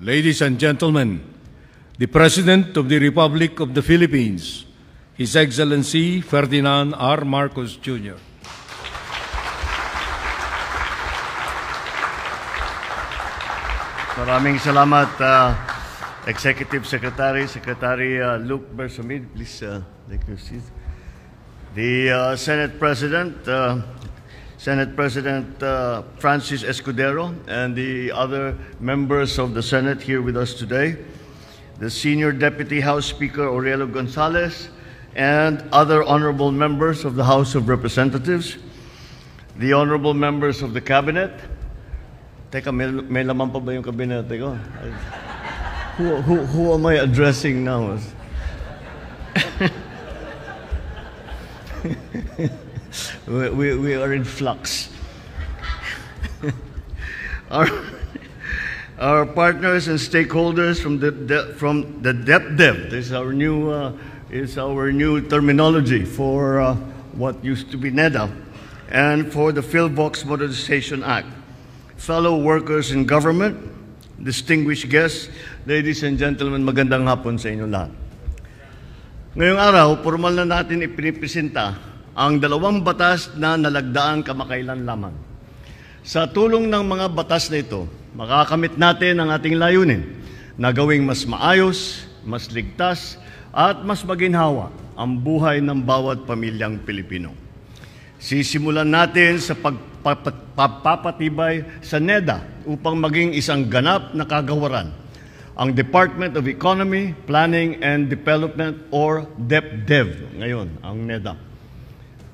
Ladies and gentlemen, the President of the Republic of the Philippines, His Excellency Ferdinand R. Marcos Jr. Maraming salamat, Executive Secretary Luke Bersamid. Please take your seat. The Senate President Francis Escudero, and the other members of the Senate here with us today, the Senior Deputy House Speaker Aurelio Gonzalez, and other honorable members of the House of Representatives, the honorable members of the Cabinet. Teka, may laman pa ba yung kabinete ko? Who am I addressing now? We are in flux. Our partners and stakeholders from the DepDev. This is our new terminology for what used to be NEDA, and for the PhilVox Modernization Act. Fellow workers in government, distinguished guests, ladies and gentlemen, magandang hapon sa inyo lahat. Ngayong araw, formal na natin ipinipresenta ang dalawang batas na nalagdaan kamakailan lamang. Sa tulong ng mga batas na ito, makakamit natin ang ating layunin na gawing mas maayos, mas ligtas, at mas maginhawa ang buhay ng bawat pamilyang Pilipino. Sisimulan natin sa pagpapatibay sa NEDA upang maging isang ganap na kagawaran, ang Department of Economy, Planning and Development or DepDev ngayon, ang NEDA.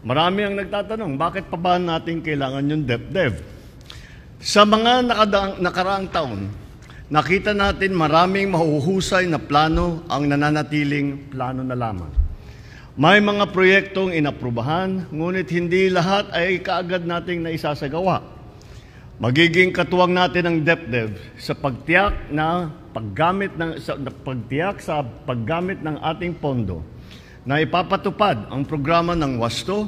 Marami ang nagtatanong, bakit pa ba natin kailangan yung DepDev? Sa mga nakaraang taon, nakita natin maraming mahuhusay na plano ang nananatiling plano na lamang. May mga proyektong inaprubahan, ngunit hindi lahat ay kaagad nating naisasagawa. Magiging katuwang natin ang DepDev sa pagtiyak sa paggamit ng ating pondo na ipapatupad ang programa ng wasto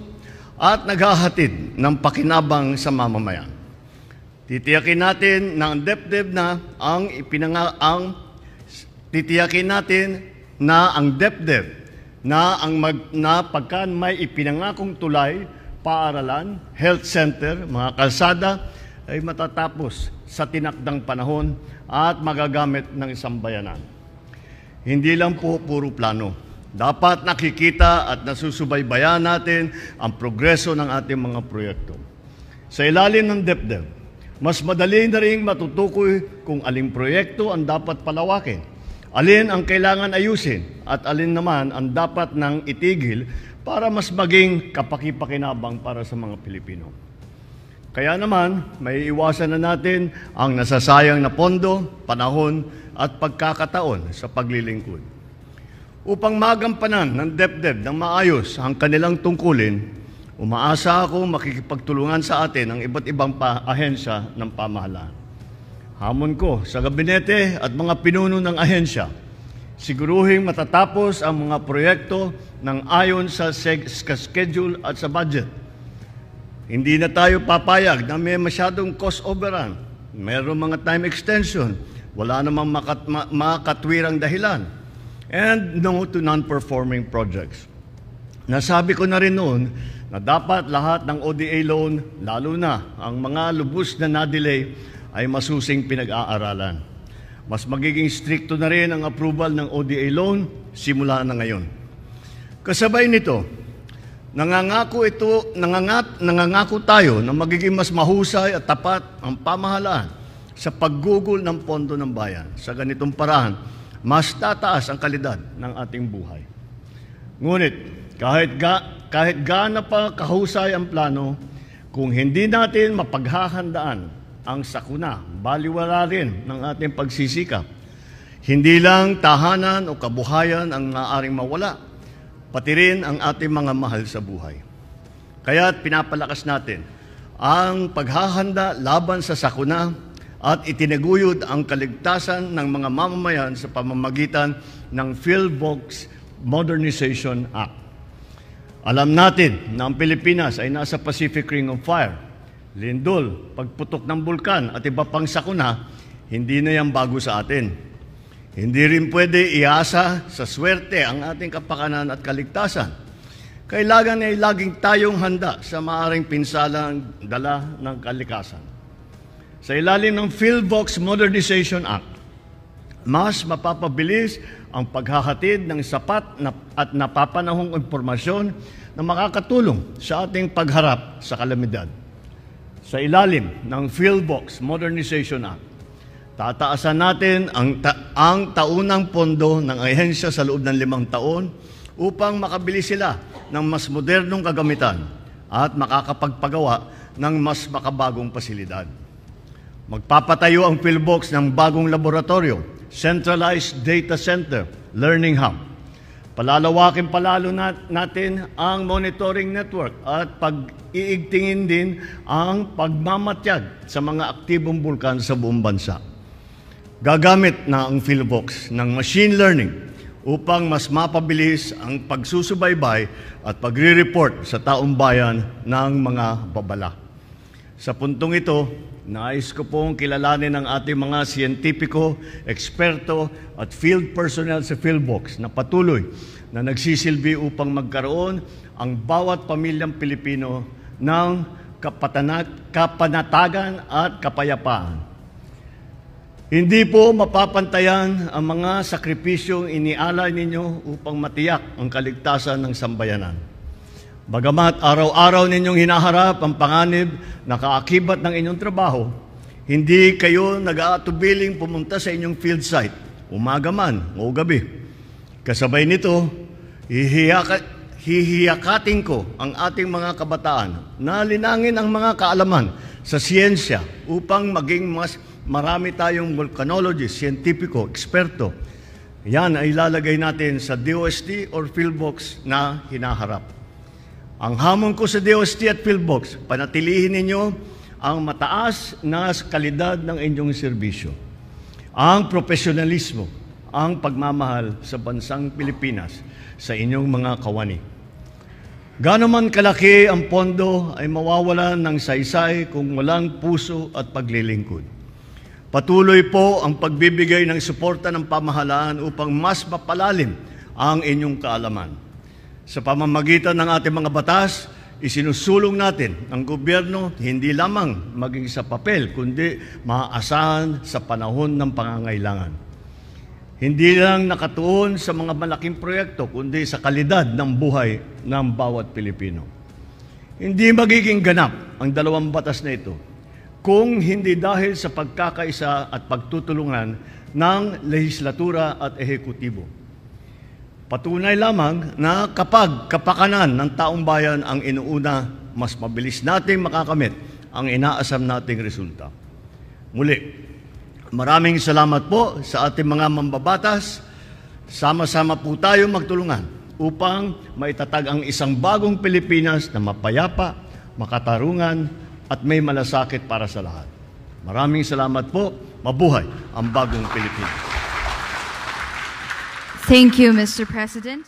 at naghahatid ng pakinabang sa mamamayan. Titiyakin natin ng DepDev na ang DepDev na pagka may ipinangakong tulay, paaralan, health center, mga kalsada, ay matatapos sa tinakdang panahon at magagamit ng isang bayanan. Hindi lang po puro plano. Dapat nakikita at nasusubaybayan natin ang progreso ng ating mga proyekto. Sa ilalim ng DepDev, mas madali na rin matutukoy kung aling proyekto ang dapat palawakin, alin ang kailangan ayusin, at alin naman ang dapat nang itigil para mas maging kapaki-pakinabang para sa mga Pilipino. Kaya naman, may iwasan na natin ang nasasayang na pondo, panahon, at pagkakataon sa paglilingkod. Upang magampanan ng DepDev ng maayos ang kanilang tungkulin, umaasa ako makikipagtulungan sa atin ang iba't ibang ahensya ng pamahalaan. Hamon ko sa gabinete at mga pinuno ng ahensya, siguruhing matatapos ang mga proyekto ng ayon sa schedule at sa budget. Hindi na tayo papayag na may masyadong cost overrun, mayroong mga time extension, wala namang makatwirang dahilan, and no to non-performing projects. Nasabi ko na rin noon na dapat lahat ng ODA loan, lalo na ang mga lubos na na-delay, ay masusing pinag-aaralan. Mas magiging stricto na rin ang approval ng ODA loan simula na ngayon. Kasabay nito, nangangako tayo na magiging mas mahusay at tapat ang pamahalaan sa paggugol ng pondo ng bayan. Sa ganitong paraan, mas tataas ang kalidad ng ating buhay. Ngunit, kahit gaano pa kahusay ang plano, kung hindi natin mapaghahandaan ang sakuna, baliwala rin ng ating pagsisikap. Hindi lang tahanan o kabuhayan ang maaaring mawala, pati rin ang ating mga mahal sa buhay. Kaya't pinapalakas natin ang paghahanda laban sa sakuna at itinaguyod ang kaligtasan ng mga mamamayan sa pamamagitan ng PhilVox Modernization Act. Alam natin na ang Pilipinas ay nasa Pacific Ring of Fire. Lindol, pagputok ng bulkan at iba pang sakuna, Hindi na yan bago sa atin. Hindi rin pwede iasa sa swerte ang ating kapakanan at kaligtasan. Kailangan ay laging tayong handa sa maaring pinsalang dala ng kalikasan. Sa ilalim ng PhilVox Modernization Act, mas mapapabilis ang paghahatid ng sapat at napapanahong impormasyon na makakatulong sa ating pagharap sa kalamidad. Sa ilalim ng PhilVox Modernization Act, tataasan natin ang taunang pondo ng ahensya sa loob ng 5 taon upang makabili sila ng mas modernong kagamitan at makakapagpagawa ng mas makabagong pasilidad. Magpapatayo ang PhilVox ng bagong laboratorio, Centralized Data Center, Learning Hub. Palalawakin palalo natin ang monitoring network at pag-iigtingin din ang pagmamatyag sa mga aktibong bulkan sa buong bansa. Gagamit na ang PhilVox ng machine learning upang mas mapabilis ang pagsusubaybay at pagre-report sa taong bayan ng mga babala. Sa puntong ito, nais ko pong kilalanin ang ating mga siyentipiko, eksperto at field personnel sa PhilVox na patuloy na nagsisilbi upang magkaroon ang bawat pamilyang Pilipino ng kapanatagan at kapayapaan. Hindi po mapapantayan ang mga sakripisyong inialay ninyo upang matiyak ang kaligtasan ng sambayanan. Bagamat araw-araw ninyong hinaharap ang panganib na kaakibat ng inyong trabaho, hindi kayo nag-aatubiling pumunta sa inyong field site, umaga man o gabi. Kasabay nito, hihiyakatin ko ang ating mga kabataan na linangin ang mga kaalaman sa siyensya upang maging mas marami tayong volcanologist, siyentipiko, eksperto. Yan ay ilalagay natin sa DOST or PhilVox na hinaharap. Ang hamon ko sa DOST at PhilVox, panatilihin ninyo ang mataas na kalidad ng inyong serbisyo, ang profesionalismo, ang pagmamahal sa bansang Pilipinas sa inyong mga kawani. Gaano man kalaki ang pondo ay mawawalan ng saysay kung walang puso at paglilingkod. Patuloy po ang pagbibigay ng suporta ng pamahalaan upang mas mapalalim ang inyong kaalaman. Sa pamamagitan ng ating mga batas, isinusulong natin ang gobyerno hindi lamang maging sa papel, kundi maaasahan sa panahon ng pangangailangan. Hindi lang nakatuon sa mga malaking proyekto, kundi sa kalidad ng buhay ng bawat Pilipino. Hindi magiging ganap ang 2 batas na ito kung hindi dahil sa pagkakaisa at pagtutulungan ng lehislatura at ehekutibo. Patunay lamang na kapag kapakanan ng taong bayan ang inuuna, mas mabilis nating makakamit ang inaasam nating resulta. Muli, maraming salamat po sa ating mga mambabatas. Sama-sama po tayo magtulungan upang maitatag ang isang bagong Pilipinas na mapayapa, makatarungan, at may malasakit para sa lahat. Maraming salamat po. Mabuhay ang bagong Pilipinas. Thank you, Mr. President.